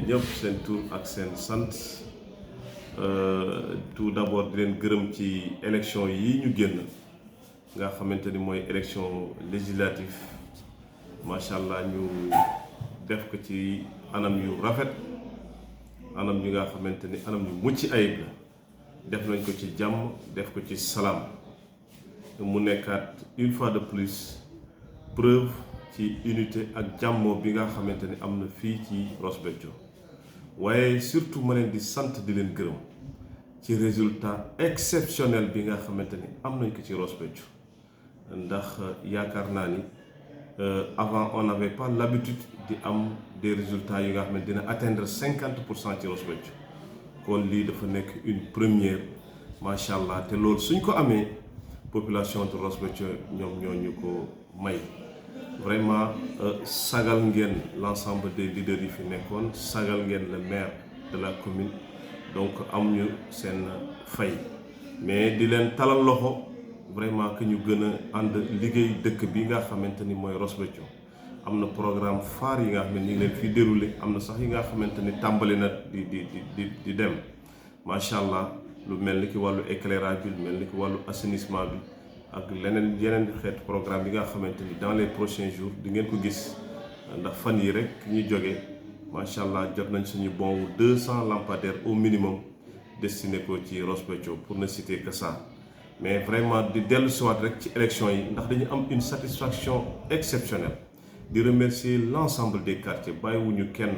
ñëpp seen tur ak seen sant tout d'abord di leen gërëm ci élection yi ñu génn nga xamante ni mooy élection législative macha allah ñu def ko ci anam yu rafet anam yi nga xamante ni anam yu mucc ayib la def nañ ko ci jàmm def ko ci salaam mu nekkaat une fois de plus preuve ci unité ak jàmmoo bi nga xamante ni am na fii ci Ross Béthio waaye surtout ma leen di sant di leen gërëm ci résultat exceptionnel bi nga xamante ni am nañ ko ci Ross Béthio ndax yaakaar naa ni avant on n'avait pas l'habitude di am des résultats yi nga xam ne dina atteindre 50% ci Ross Béthio kon lii dafa nekk une première macha allah te loolu suñ ko amee population de Ross Béthio ñoom ñoo ñu ko may vraiment sagal ngeen l'ensemble des leaders yi fi nekkoon sagal ngeen le maire de la commune donc am ñu seen fay mais di leen talal loxo vraiment que ñu gën a ànd liggéey dëkk bi nga xamante ni mooy Ross Béthio am na programme phare yi nga xam ne ñu ngi leen fii déroulé am na sax yi nga xamante ni tàmbali na di dem macha allah lu mel ni ki wàllu éclairage bi lu mel ni ki wàllu assainissement bi ak yeneen xeetu programme yi nga xamante ni dans les prochains jours di ngeen ko gis ndax fan yi rek ñu jóge macha allah jot nañ suñu bon wu 200 lampadaires au minimum destiné ko ci Ross Béthio pour ne citer que ça mais vraiment di dellu siwaat rek ci élection yi ndax dañu am une satisfaction exceptionnelle di remercier l'ensemble des quartiers bàyyiwuñu kenn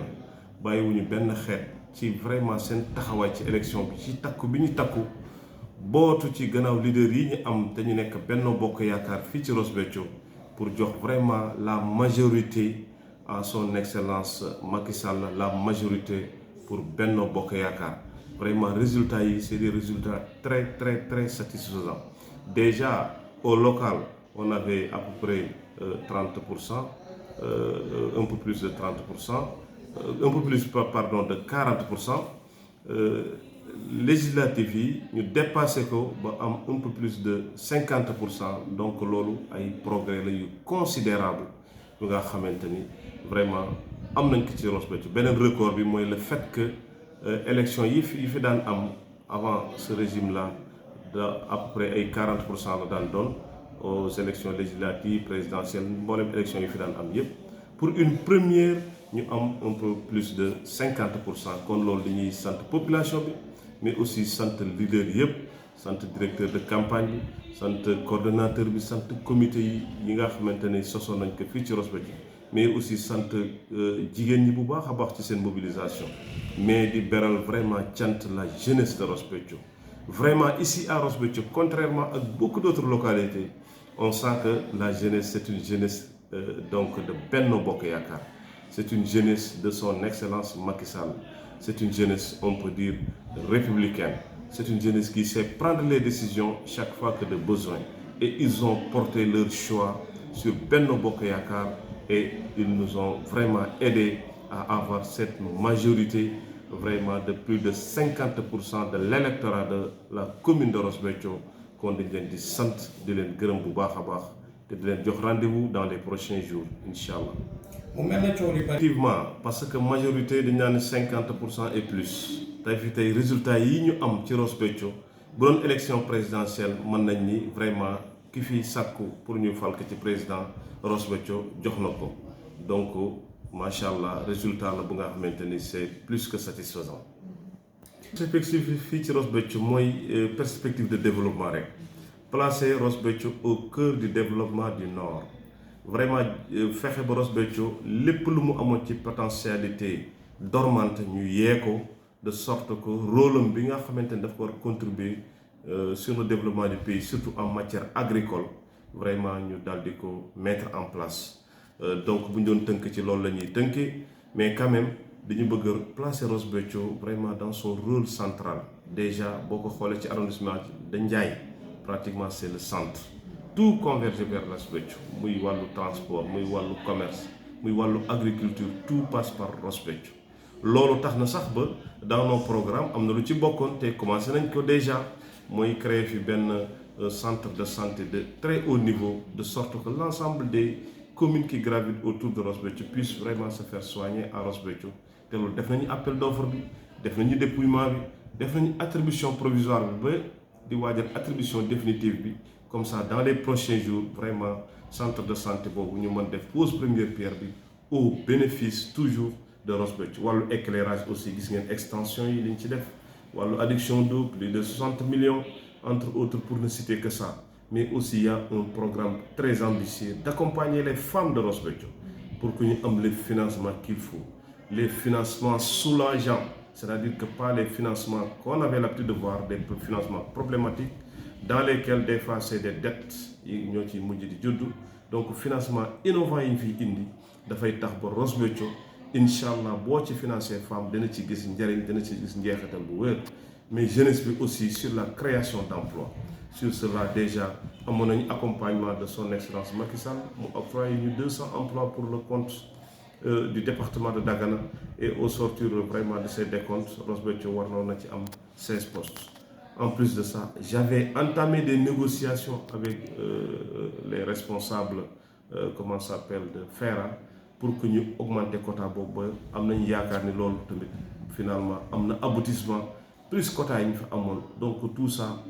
bàyyiwuñu benn xeet ci vraiment seen taxawaay ci élection bi ci takku bi ñu takku bootu ci gannaaw leader yi ñu am te ñu nekk Benno Bokk Yaakaar fii ci Ross Béthio pour jox vraiment la majorité à son excellence Macky Sall la majorité pour Benno Bokk Yaakaar vraiment résultats yi c'est des résultats très satisfaisants déjà au local on avait à peu près 30%, un peu plus de 30%, un peu plus pardon de 40%. Législative yi ñu dépassé ko ba am un peu plus de 50%, donc loolu ay progrès la yu considérable yu nga xamante ni vraiment am nañ ko ci Ross Béthio. Beneen record bi mooy le fait que élection yi fi daan am avant ce régime là de à peu près ay 40% la daan doon aux élections législatives présidentielles mboolem élection yi fi daan am yépp pour une première ñu am un peu plus de 50%, kon loolu dañuy sant population bi mais aussi sant leader yëpp sant directeur de campagne bi sant coordonnateur bi sant comité yi nga xamante ne sosoon nañ ko fii ci Ross Béthio mais aussi sant jigéen ñi bu baax a baax ci seen mobilisation mais di beral vraiment cant la jeunesse de Ross Béthio. Vraiment ici à Ross Béthio contrairement à beaucoup d'autres localités on sent que la jeunesse c'est une jeunesse donc de Benno Bokk Yaakaar, c'est une jeunesse de son excellence Macky Sall. C'est une jeunesse, on peut dire, républicaine. C'est une jeunesse qui sait prendre les décisions chaque fois que de besoin. Et ils ont porté leur choix sur Benno Bokk Yaakaar et ils nous ont vraiment aidés à avoir cette majorité vraiment de plus de 50% de l'électorat de la commune de Ross Béthio kon dañ leen di sant di leen gërëm bu baax a baax te di leen jox rendez-vous dans les prochains jours incha allah. mu mel ne coow li bari. Effectivement parce que majorité dañ naan 50% et plus tey fi tey résultat yi ñu am ci Ross Béthio bu doon élection présidentielle mën nañ ni vraiment ki fi sàkku pour ñu fal ko ci président Ross Béthio jox na ko donc macha allah résultat la bu nga xamante ni c'est plus que satisfaisant. perspective fii ci Ross Béthio mooy perspective de développement rek placer Ross Béthio au cœur du développement du Nord. Vraiment fexe ba Ross Béthio lépp lu mu amoon ci potentialité dormante ñu yee ko de sorte que rôle am bi nga xamante ni daf ko war contribuer sur le développement du pays surtout en matière agricole vraiment ñu daal di ko mettre en place donc bu ñu doon tënk ci loolu la ñuy tënkee mais quand même dañu bëgg a placer Ross Béthio vraiment dans son rôle central déjà boo ko xoolee ci arrondissement de Ndiaye pratiquement c'est le centre. Tout converge vers Ross Béthio muy wàllu transport muy wàllu commerce muy wàllu agriculture tout passe par Ross Béthio loolu tax na sax ba dans nos programmes am na lu ci bokkoon te commencé nañ ko déjà mooy créer fi benn centre de santé de très haut niveau de sorte que l'ensemble des communes qui gravitent autour de Ross Béthio puissent vraiment se faire soigner à Ross Béthio te loolu def nañu appel d'offre bi def nañu dépouillement bi def nañu attribution provisoire bi ba di waajal attribution définitive bi comme ça dans les prochains jours vraiment centre de santé boobu ñu mën def pose première pierre bi au bénéfice toujours de Ross Béthio. Wàllu éclairage aussi gis ngeen extension yi liñ ci def wàllu adduction d'eau plus de 60 millions entre autres pour ne citer que ça. Mais aussi il y a un programme très ambitieux d'accompagner les femmes de Ross Béthio pour que ñu am les financements qu'il faut, les financements soulageants, c'est-à-dire que pas les financements qu'on avait l'habitude de voir, des financements problématiques dans lesquels des fois c'est des dettes yi ñoo ci mujj di juddu. Donc financement innovant yi ñu fiy indi dafay tax ba Ross Béthio incha allah boo ci financer femme dana ci gis njëriñ dana ci gis njeexital bu wér. Mais jeunesse bi aussi sur la création d'emplois. Sur cela déjà amoon nañu accompagnement de son excellence Macky Sall mu octroyé ñu 200 emplois pour le compte du département de Dagana et au sortir vraiment de ces décomptes Ross Béthio war na ci am 16 postes. En plus de ça j'avais entamé des négociations avec les responsables comment ça s'appelle de FERA pour que ñu augmenter quota boobu ba am nañu yaakaar ni loolu tamit finalement am na aboutissement plus quota yi ñu fa amoon. Donc tout ça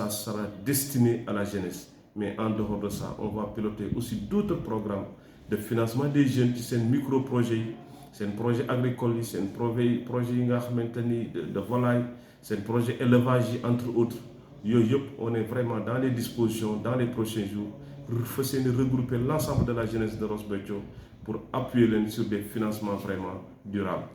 sera destiné à la jeunesse. Mais en dehors de ça, on va piloter aussi d'autres programmes de financement des jeunes ci seen micro-projet yi seen projet agricole yi seen projet yi nga xamante ni de volaille seen projet élevage yi entre autres. Yooyu yëpp on est vraiment dans les dispositions dans les prochains jours pour fas yéene regrouper l'ensemble de la jeunesse de Ross Béthio pour appuyer leen sur des financements vraiment durables.